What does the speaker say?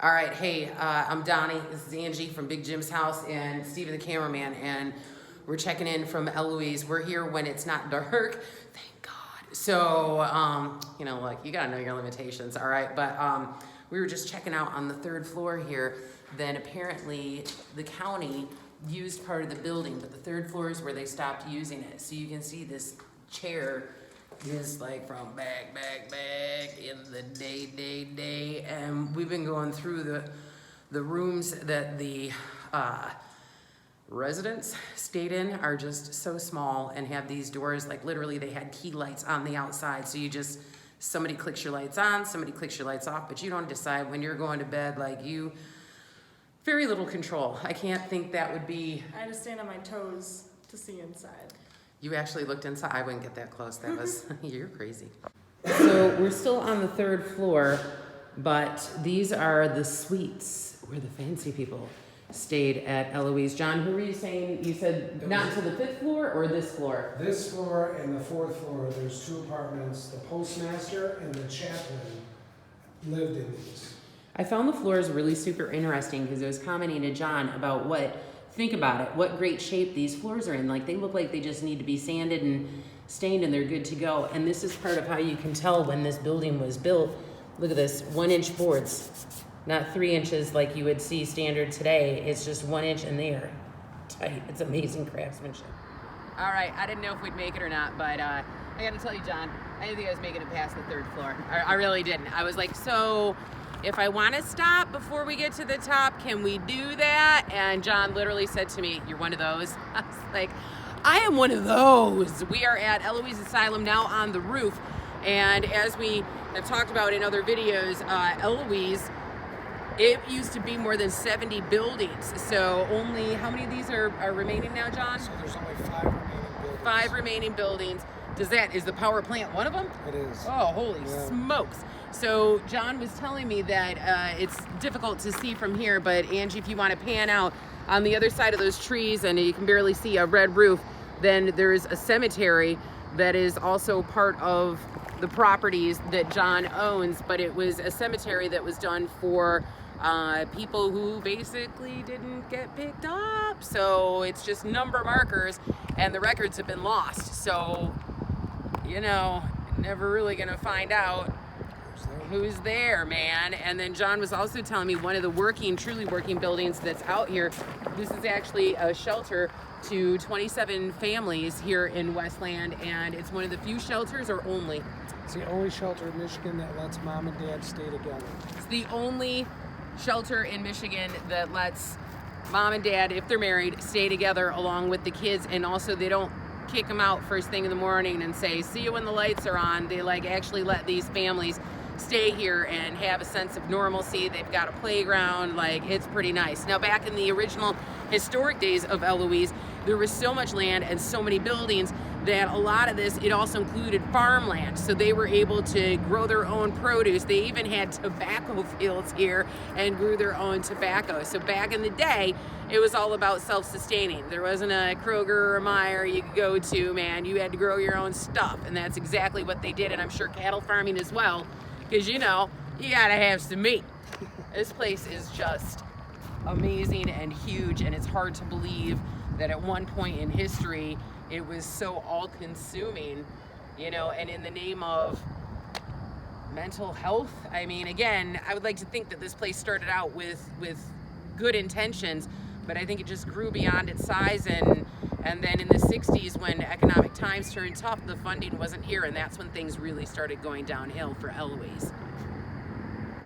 All right, hey, I'm Donnie. This is Angie from Big Jim's house and Steven the cameraman, and we're checking in from Eloise. We're here when it's not dark, thank God. So, look, you gotta know your limitations, all right? But we were just checking out on the third floor here. Then apparently the county used part of the building, but the third floor is where they stopped using it. So you can see this chair is like from back in the day, and we've been going through the rooms that the residents stayed in are just so small and have these doors, like literally they had key lights on the outside, so somebody clicks your lights on, somebody clicks your lights off, but you don't decide when you're going to bed. Very little control. I can't think that would be. I had to stand on my toes to see inside. You actually looked inside. I wouldn't get that close. That was, you're crazy. So we're still on the third floor, but these are the suites where the fancy people stayed at Eloise. John, who were you saying? You said not until the fifth floor or this floor? This floor and the fourth floor, there's two apartments. The postmaster and the chaplain lived in these. I found the floors really super interesting because I was commenting to John about think about it, what great shape these floors are in. Like, they look like they just need to be sanded and stained and they're good to go. And this is part of how you can tell when this building was built. Look at this, 1-inch boards, not 3 inches like you would see standard today. It's just 1 inch and they are tight. It's amazing craftsmanship. All right, I didn't know if we'd make it or not, but I gotta tell you, John, I didn't think I was making it past the third floor. I really didn't. I was like, so if I want to stop before we get to the top, can we do that? And John literally said to me, you're one of those. I was like, I am one of those. We are at Eloise Asylum now on the roof. And as we have talked about in other videos, Eloise, it used to be more than 70 buildings. So only, how many of these are remaining now, John? So there's only 5 remaining buildings. 5 remaining buildings. Is the power plant one of them? It is. Oh, holy smokes. So John was telling me that it's difficult to see from here, but Angie, if you want to pan out on the other side of those trees and you can barely see a red roof, then there's a cemetery that is also part of the properties that John owns, but it was a cemetery that was done for people who basically didn't get picked up. So it's just number markers and the records have been lost. So, never really gonna find out who's there, man. And then John was also telling me one of the truly working buildings that's out here, this is actually a shelter to 27 families here in Westland, and it's one of the few shelters, or only? It's the only shelter in Michigan that lets mom and dad stay together. It's the only shelter in Michigan that lets mom and dad, if they're married, stay together along with the kids, and also they don't kick them out first thing in the morning and say, see you when the lights are on. They actually let these families stay here and have a sense of normalcy. They've got a playground, it's pretty nice. Now, back in the original historic days of Eloise, there was so much land and so many buildings that a lot of this, it also included farmland. So they were able to grow their own produce. They even had tobacco fields here and grew their own tobacco. So back in the day, it was all about self-sustaining. There wasn't a Kroger or a Meijer you could go to, man. You had to grow your own stuff, and that's exactly what they did. And I'm sure cattle farming as well, because you gotta have some meat. This place is just amazing and huge, and it's hard to believe that at one point in history it was so all-consuming, and in the name of mental health. I mean, again, I would like to think that this place started out with good intentions, but I think it just grew beyond its size, and then in the 60s, when economic times turned tough, the funding wasn't here, and that's when things really started going downhill for Eloise.